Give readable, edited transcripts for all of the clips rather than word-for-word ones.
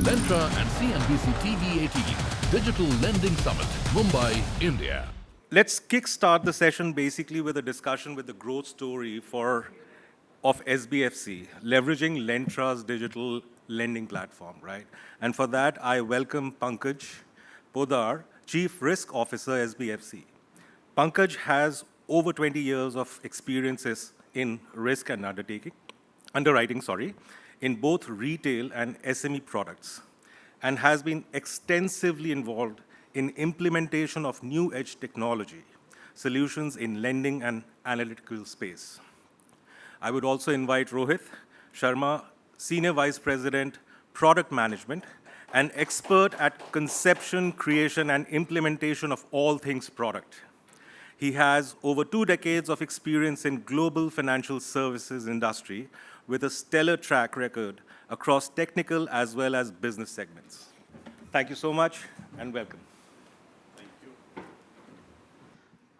Lentra and CNBC TV-18 Digital Lending Summit, Mumbai, India. Let's kickstart the session basically with a discussion with the growth story of SBFC, leveraging Lentra's digital lending platform, right? And for that, I welcome Pankaj Poddar, Chief Risk Officer, SBFC. Pankaj has over 20 years of experiences in risk and underwriting, in both retail and SME products, and has been extensively involved in implementation of new edge technology solutions in lending and analytical space. I would also invite Rohit Sharma, Senior Vice President, Product Management, an expert at conception, creation, and implementation of all things product. He has over 2 decades of experience in global financial services industry with a stellar track record across technical as well as business segments. Thank you so much and welcome.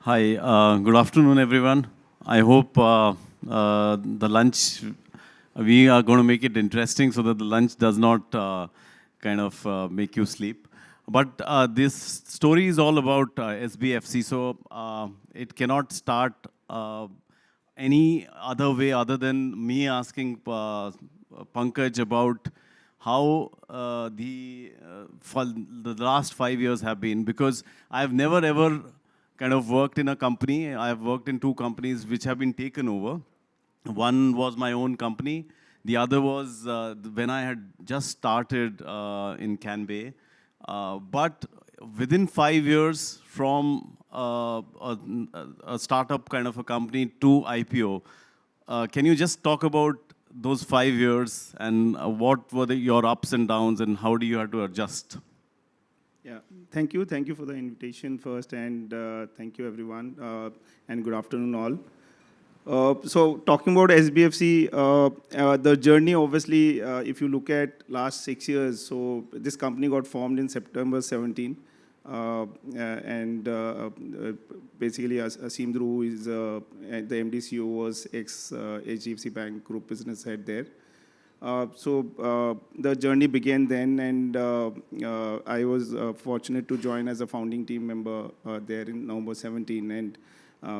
Hi, good afternoon, everyone. I hope the lunch, we are going to make it interesting so that the lunch does not make you sleep. But this story is all about SBFC, so it cannot start any other way other than me asking Pankaj about how for the last 5 years have been, because I've never ever worked in a company. I've worked in 2 companies which have been taken over. One was my own company. The other was when I had just started in Canbay. But within 5 years from a startup kind of a company to IPO, can you just talk about those 5 years and what were your ups and downs and how do you have to adjust? Yeah, thank you. Thank you for the invitation first, and thank you everyone, and good afternoon all. So talking about SBFC, the journey obviously, if you look at last 6 years, so this company got formed in September 17, and basically Asim Dhru is the MD CEO, was ex-HDFC Bank Group business head there. So the journey began then, and I was fortunate to join as a founding team member there in November 17. And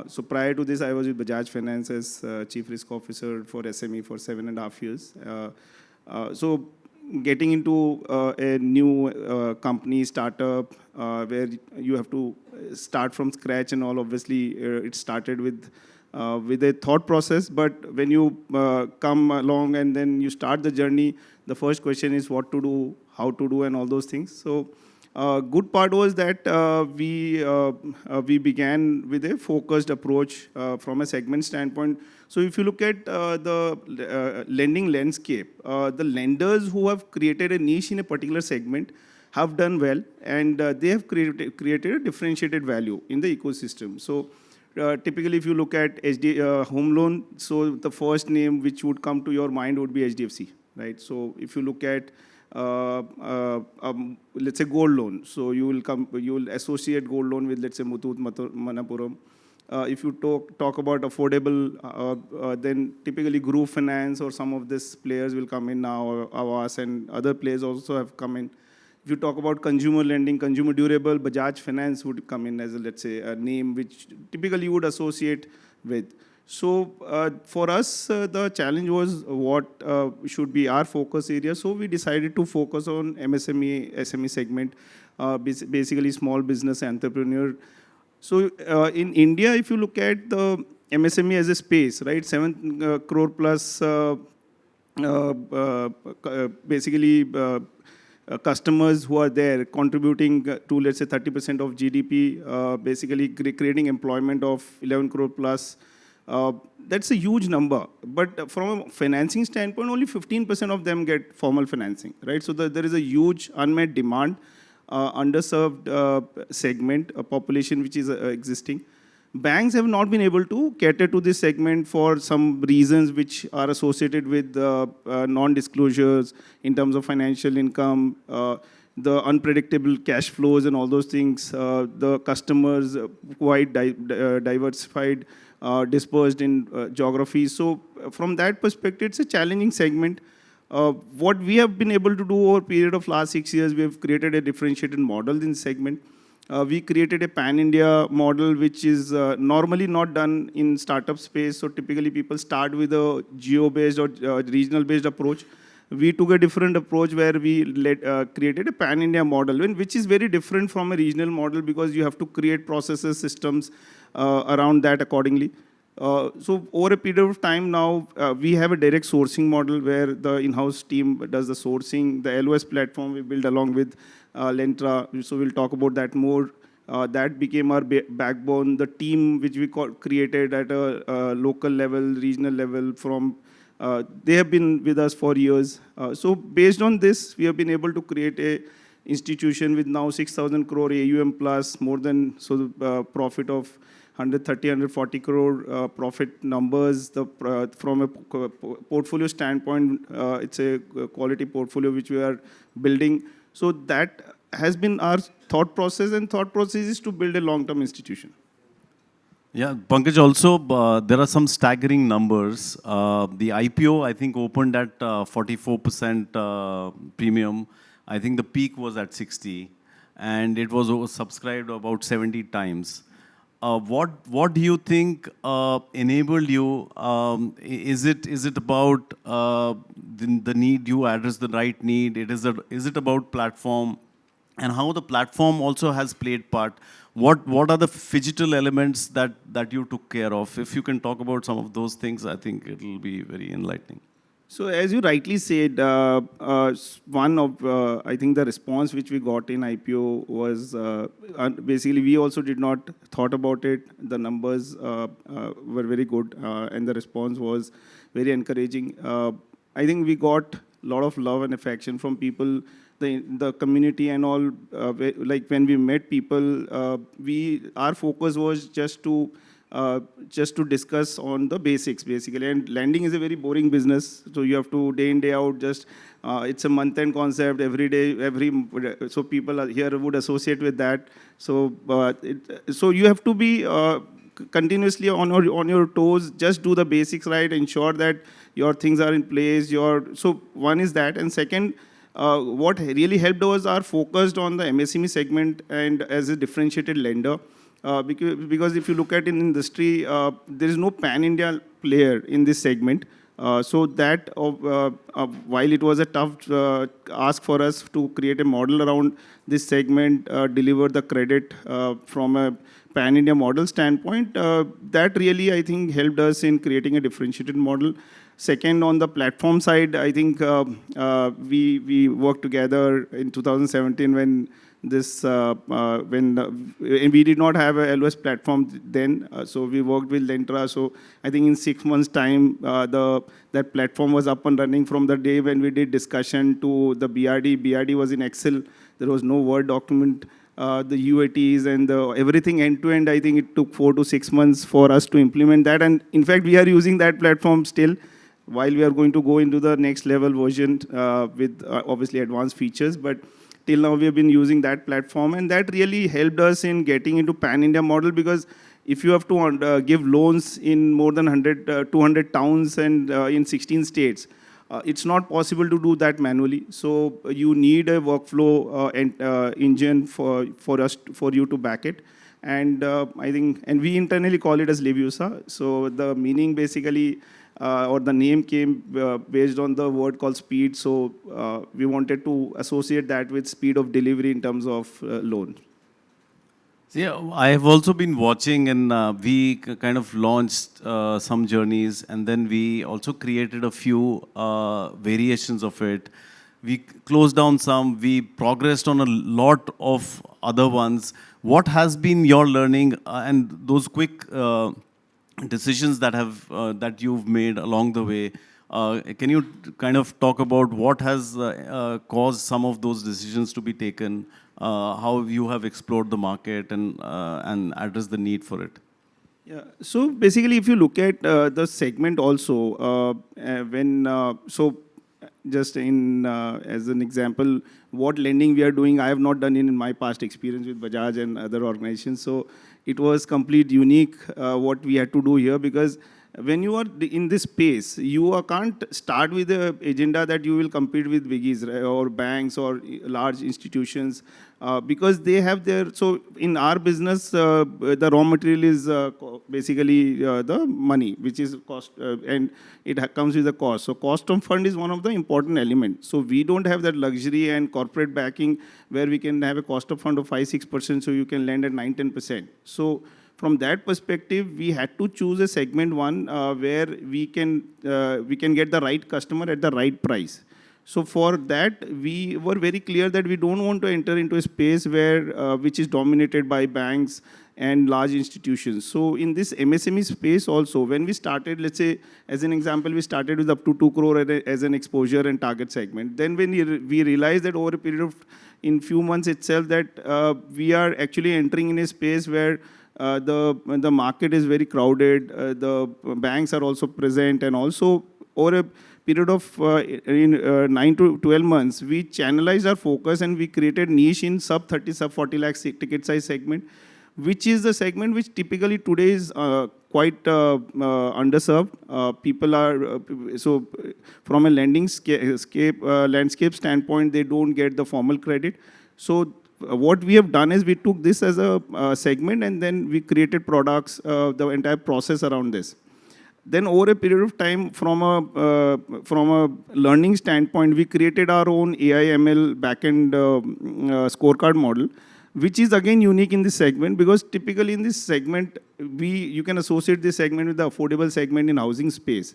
so prior to this, I was with Bajaj Finance as Chief Risk Officer for SME for 7.5 years. So getting into a new company, startup, where you have to start from scratch and all, obviously it started with a thought process, but when you come along and then you start the journey, the first question is what to do, how to do, and all those things. So good part was that we began with a focused approach from a segment standpoint. So if you look at the lending landscape, the lenders who have created a niche in a particular segment have done well, and they have created a differentiated value in the ecosystem. So typically, if you look at home loan, so the first name which would come to your mind would be HDFC, right? So if you look at, let's say, gold loan, so you will associate gold loan with, let's say, Muthoot Manappuram. If you talk about affordable, then typically Group Finance or some of these players will come in now, Awas and other players also have come in. If you talk about consumer lending, consumer durable, Bajaj Finance would come in as, let's say, a name which typically you would associate with. So for us, the challenge was what should be our focus area. So we decided to focus on SME segment, basically small business entrepreneur. So in India, if you look at the MSME as a space, right, 7 crore plus basically customers who are there contributing to, let's say, 30% of GDP, basically creating employment of 11 crore plus. That's a huge number. But from a financing standpoint, only 15% of them get formal financing, right? So there is a huge unmet demand, underserved segment, a population which is existing. Banks have not been able to cater to this segment for some reasons which are associated with non-disclosures in terms of financial income, the unpredictable cash flows and all those things, the customers quite diversified, dispersed in geographies. So from that perspective, it's a challenging segment. What we have been able to do over a period of last 6 years, we have created a differentiated model in segment. We created a pan-India model, which is normally not done in startup space. So typically people start with a geo-based or regional-based approach. We took a different approach where we created a pan-India model, which is very different from a regional model because you have to create processes, systems around that accordingly. So over a period of time now, we have a direct sourcing model where the in-house team does the sourcing. The LOS platform we build along with Lentra, so we'll talk about that more. That became our backbone. The team which we created at a local level, regional level from, they have been with us for years. So based on this, we have been able to create a institution with now 6,000 crore AUM plus, more than profit of 130, 140 crore profit numbers. From a portfolio standpoint, it's a quality portfolio which we are building. So that has been our thought process, and thought process is to build a long-term institution. Yeah, Pankaj, also, there are some staggering numbers. The IPO, I think, opened at 44% premium. I think the peak was at 60, and it was oversubscribed about 70 times. What do you think enabled you? Is it about the need, you address the right need? Is it about platform? And how the platform also has played part? What are the phygital elements that you took care of? If you can talk about some of those things, I think it will be very enlightening. So as you rightly said, one of, I think the response which we got in IPO was, basically we also did not thought about it. The numbers were very good and the response was very encouraging. I think we got a lot of love and affection from people, the community and all. Like when we met people, our focus was just to discuss on the basics, basically. And lending is a very boring business, so you have to day in, day out, just, it's a month-end concept every day, so people here would associate with that. So, so you have to be continuously on your toes, just do the basics right, ensure that your things are in place. So one is that, and second, what really helped us are focused on the MSME segment and as a differentiated lender. Because if you look at in industry, there is no pan-India player in this segment. So that, while it was a tough ask for us to create a model around this segment, deliver the credit from a pan-India model standpoint, that really, I think, helped us in creating a differentiated model. Second, on the platform side, I think we worked together in 2017 when we did not have a LOS platform then, so we worked with Lentra. So I think in 6 months' time, that platform was up and running from the day when we did discussion to the BRD. BRD was in Excel. There was no Word document. The UATs and everything end-to-end, I think it took 4 to 6 months for us to implement that. And in fact, we are using that platform still, while we are going to go into the next level version with obviously advanced features. But till now, we have been using that platform, and that really helped us in getting into pan-India model, because if you have to give loans in more than 200 towns and in 16 states, it's not possible to do that manually. So you need a workflow engine for you to back it. And I think, and we internally call it as Levusa. So the meaning basically, or the name came based on the word called speed. So we wanted to associate that with speed of delivery in terms of loan. Yeah, I have also been watching, and we kind of launched some journeys, and then we also created a few variations of it. We closed down some, we progressed on a lot of other ones. What has been your learning and those quick decisions that you've made along the way? Can you kind of talk about what has caused some of those decisions to be taken? How you have explored the market and addressed the need for it? Yeah. So basically, if you look at the segment also, just in as an example, what lending we are doing, I have not done in my past experience with Bajaj and other organizations. So it was complete unique what we had to do here, because when you are in this space, you can't start with the agenda that you will compete with biggies, right, or banks or large institutions, because they have their, so in our business, the raw material is basically the money, which is cost, and it comes with a cost. So cost of fund is one of the important elements. So we don't have that luxury and corporate backing where we can have a cost of fund of 5-6%, so you can lend at 9-10%. So from that perspective, we had to choose a segment one where we can get the right customer at the right price. So for that, we were very clear that we don't want to enter into a space where which is dominated by banks and large institutions. So in this MSME space also, when we started, let's say, as an example, we started with up to 2 crore as an exposure and target segment. Then when we realized that over a period of, in few months itself, that we are actually entering in a space where the market is very crowded, the banks are also present, and also over a period of 9 to 12 months, we channelized our focus and we created niche in sub 30, sub 40 lakh ticket size segment, which is the segment which typically today is quite underserved. People are, so from a lending landscape standpoint, they don't get the formal credit. So what we have done is we took this as a segment and then we created products, the entire process around this. Then over a period of time, from a learning standpoint, we created our own AI/ML backend scorecard model, which is again unique in this segment, because typically in this segment, you can associate this segment with the affordable segment in housing space.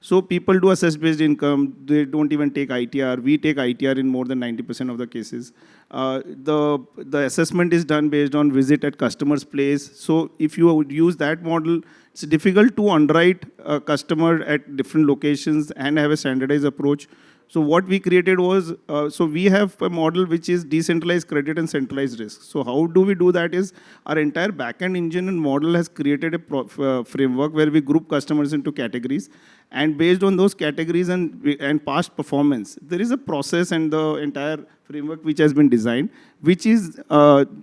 So people do assess-based income, they don't even take ITR. We take ITR in more than 90% of the cases. The assessment is done based on visit at customer's place. So if you would use that model, it's difficult to underwrite a customer at different locations and have a standardized approach. So what we created was, so we have a model which is decentralized credit and centralized risk. So how do we do that is, our entire backend engine and model has created a framework where we group customers into categories. And based on those categories and past performance, there is a process and the entire framework which has been designed, which is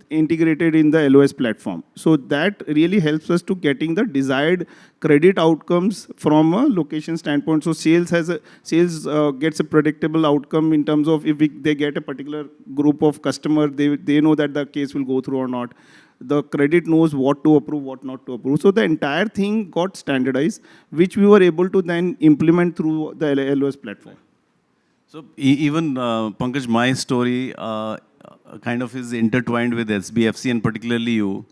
integrated in the LOS platform. So that really helps us to getting the desired credit outcomes from a location standpoint. So sales gets a predictable outcome in terms of if they get a particular group of customer, they know that the case will go through or not. The credit knows what to approve, what not to approve. So the entire thing got standardized, which we were able to then implement through the LOS platform. So even Pankaj, my story kind of is intertwined with SBFC and particularly you.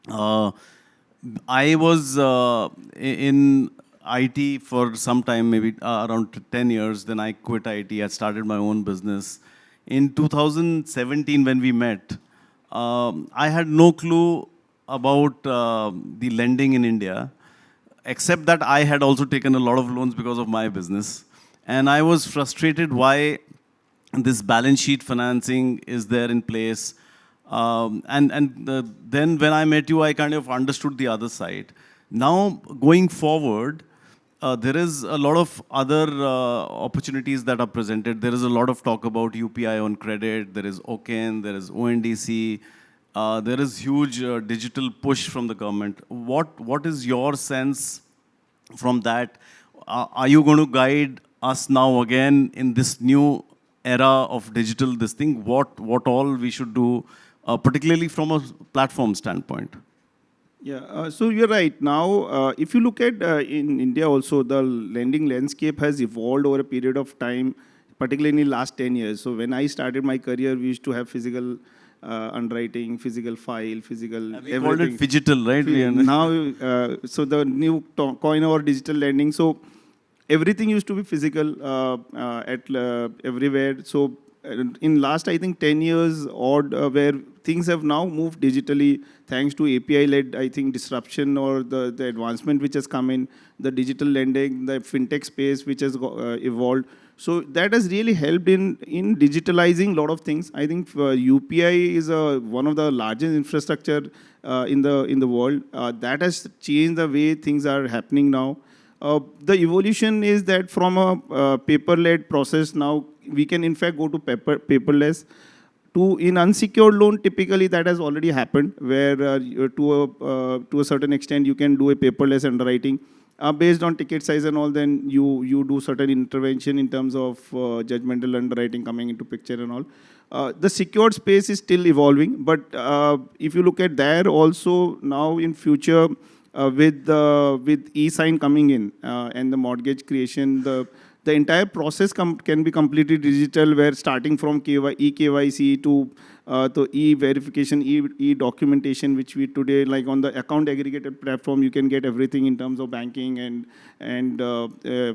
I was in IT for some time, maybe around 10 years. Then I quit IT. I started my own business. In 2017, when we met, I had no clue about the lending in India, except that I had also taken a lot of loans because of my business. And I was frustrated why this balance sheet financing is there in place. Then when I met you, I kind of understood the other side. Now, going forward, there is a lot of other opportunities that are presented. There is a lot of talk about UPI on credit. There is OCEN, there is ONDC. There is huge digital push from the government. What is your sense from that? Are you going to guide us now again in this new era of digital this thing? What all we should do, particularly from a platform standpoint? Yeah, so you're right. Now, if you look at in India also, the lending landscape has evolved over a period of time, particularly in the last 10 years. So when I started my career, we used to have physical underwriting, physical file, physical We everything. called it digital, right? Now, so the new coin or digital lending, so everything used to be physical everywhere. So in last, I think, 10 years odd, where things have now moved digitally, thanks to API-led, I think, disruption or the advancement which has come in, the digital lending, the fintech space which has evolved. So that has really helped in digitalizing a lot of things. I think UPI is one of the largest infrastructure in the world. That has changed the way things are happening now. The evolution is that from a paper-led process, now we can in fact go to paperless. In unsecured loan, typically that has already happened, where to a certain extent you can do a paperless underwriting. based on ticket size and all, then you do certain intervention in terms of judgmental underwriting coming into picture and all. The secured space is still evolving, but if you look at there also now in future with e-sign coming in and the mortgage creation, the entire process can be completely digital, where starting from e-KYC to e-verification, e-documentation, which we today, like on the account aggregated platform, you can get everything in terms of banking and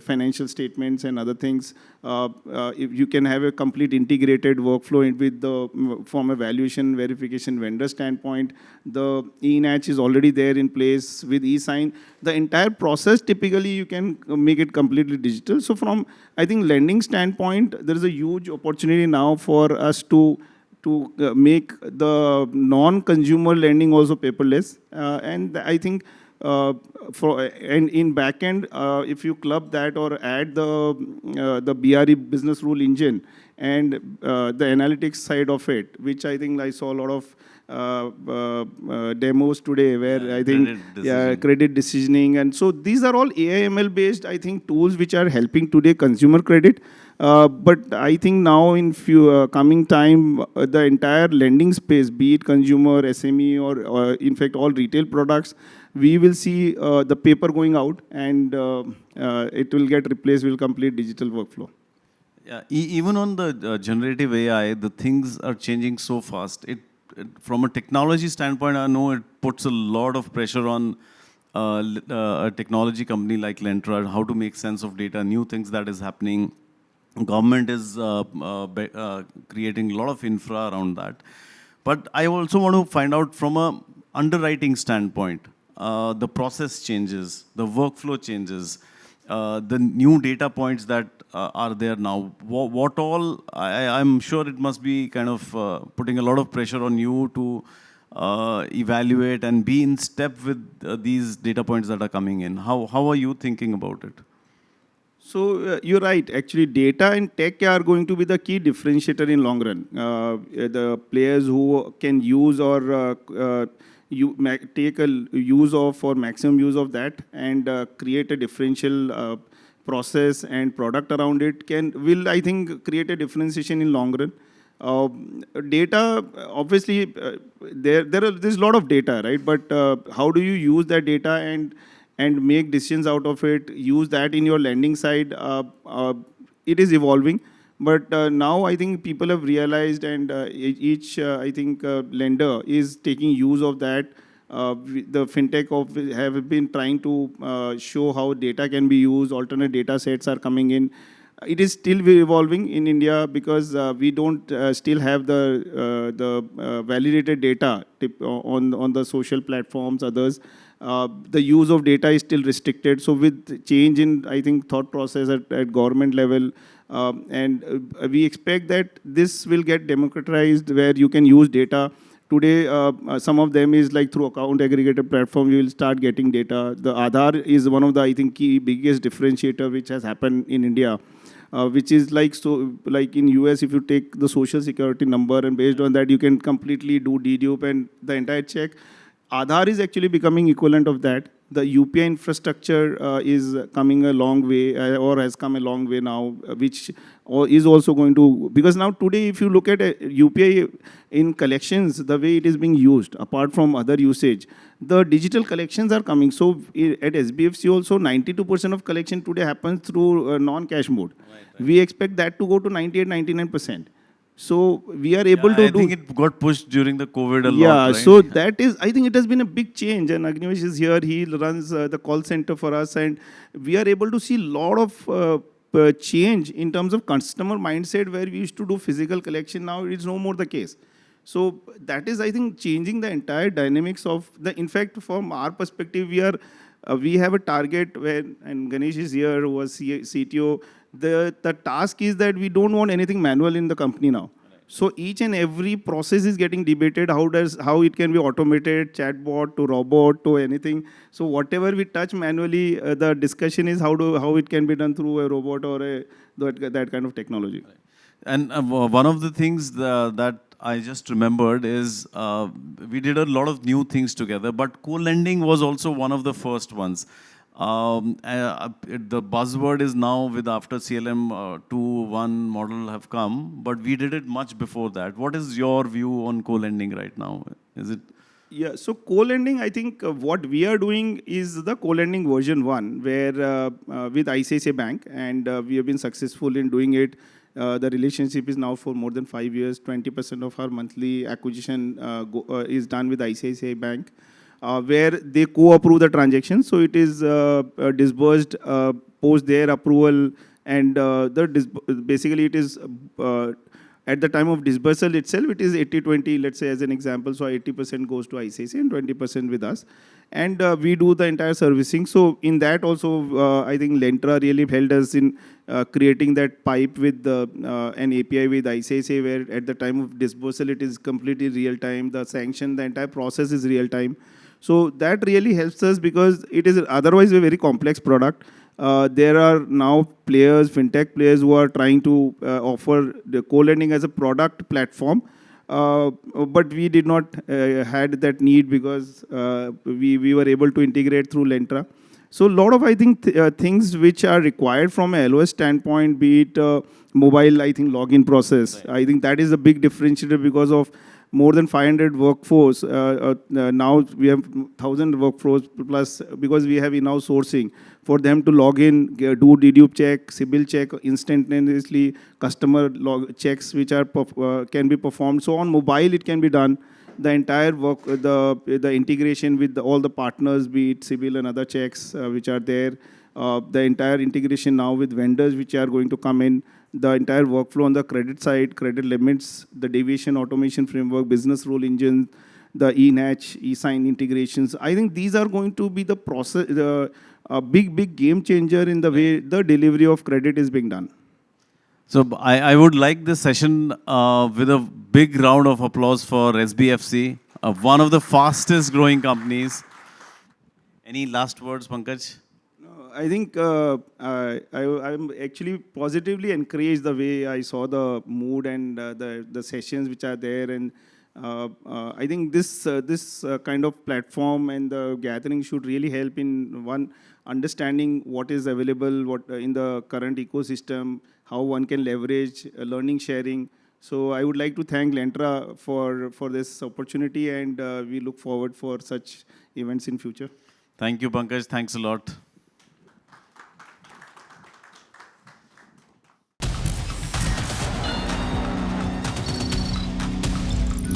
financial statements and other things. If you can have a complete integrated workflow from a valuation verification vendor standpoint. The e-NACH is already there in place with e-sign. The entire process, typically, you can make it completely digital. So from, I think, lending standpoint, there is a huge opportunity now for us to make the non-consumer lending also paperless. And I think and in backend, if you club that or add the BRE business rule engine and the analytics side of it, which I think I saw a lot of demos today where I think credit decisioning. And so these are all AI/ML based, I think, tools which are helping today consumer credit. But I think now in coming time, the entire lending space, be it consumer, SME, or in fact all retail products, we will see the paper going out, and it will get replaced with complete digital workflow. Yeah, even on the generative AI, the things are changing so fast. From a technology standpoint, I know it puts a lot of pressure on a technology company like Lentra, how to make sense of data, new things that is happening. Government is creating a lot of infra around that. But I also want to find out from a underwriting standpoint, the process changes, the workflow changes, the new data points that are there now. What all, I'm sure it must be kind of putting a lot of pressure on you to evaluate and be in step with these data points that are coming in. How are you thinking about it? So you're right. Actually, data and tech are going to be the key differentiator in long run. The players who can use or take a use of or maximum use of that and create a differential process and product around it will, I think, create a differentiation in long run. Data, obviously, there's a lot of data, right? But how do you use that data and make decisions out of it, use that in your lending side? It is evolving. But now I think people have realized, and each, I think, lender is taking use of that. The fintech have been trying to show how data can be used, alternate data sets are coming in. It is still evolving in India because we don't still have the validated data on the social platforms, others. The use of data is still restricted. So with change in, I think, thought process at government level, and we expect that this will get democratized where you can use data. Today, some of them is like through account aggregator platform, you will start getting data. The Aadhaar is one of the, I think, key biggest differentiator which has happened in India. Which is like in US, if you take the social security number and based on that, you can completely do dedupe and the entire check. Aadhaar is actually becoming equivalent of that. The UPI infrastructure is coming a long way or has come a long way now, which is also going to, because now today if you look at UPI in collections, the way it is being used, apart from other usage, the digital collections are coming. So at SBFC also 92% of collection today happens through non-cash mode. Right. We expect that to go to 98-99%. So we are able to do. I think it got pushed during the COVID a lot. Yeah, right? So that is, I think it has been a big change. And Agnivesh is here. He runs the call center for us, and we are able to see a lot of change in terms of customer mindset, where we used to do physical collection. Now it's no more the case. So that is, I think, changing the entire dynamics of the. In fact, from our perspective, we have a target where, and Ganesh is here, who was CTO. The task is that we don't want anything manual in the company now. Right. So each and every process is getting debated. How it can be automated, chatbot to robot to anything. So whatever we touch manually, the discussion is how it can be done through a robot or that kind of technology. Right. And one of the things that I just remembered is we did a lot of new things together, but co-lending was also one of the first ones. The buzzword is now with after CLM 2.1 model have come, but we did it much before that. What is your view on co-lending right now? Is it? Yeah, so co-lending, I think what we are doing is the co-lending version 1, where with ICICI Bank, and we have been successful in doing it. The relationship is now for more than 5 years. 20% of our monthly acquisition is done with ICICI Bank, where they co-approve the transaction. So it is disbursed post their approval, and basically it is at the time of disbursal itself, it is 80-20, let's say as an example. So 80% goes to ICICI and 20% with us. And we do the entire servicing. So in that also, I think Lentra really helped us in creating that pipe with an API with ICICI, where at the time of disbursal, it is completely real time. The sanction, the entire process is real time. So that really helps us, because it is otherwise a very complex product. There are now players, fintech players, who are trying to offer the co-lending as a product platform. But we did not had that need, because we were able to integrate through Lentra. So a lot of, I think, things which are required from a LOS standpoint, be it mobile, I think, login process. Right. I think that is a big differentiator, because of more than 500 workforce. Now we have 1,000 workforce plus, because we have in-house sourcing for them to log in, do dedupe check, CIBIL check instantaneously, customer checks which are can be performed. So on mobile it can be done. The entire work, the integration with all the partners, be it CIBIL and other checks which are there. The entire integration now with vendors which are going to come in. The entire workflow on the credit side, credit limits, the deviation automation framework, business rule engine, the eNACH, eSign integrations. I think these are going to be the process, a big game changer in the way the delivery of credit is being done. So I would like this session with a big round of applause for SBFC, one of the fastest growing companies. Any last words, Pankaj? I think I'm actually positively encouraged the way I saw the mood and the sessions which are there, and I think this kind of platform and the gathering should really help in one understanding what is available, what in the current ecosystem, how one can leverage learning sharing. So I would like to thank Lentra for this opportunity, and we look forward for such events in future. Thank you, Pankaj. Thanks a lot.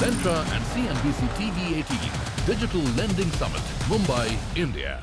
Lentra and CNBC TV-18 Digital Lending Summit, Mumbai, India.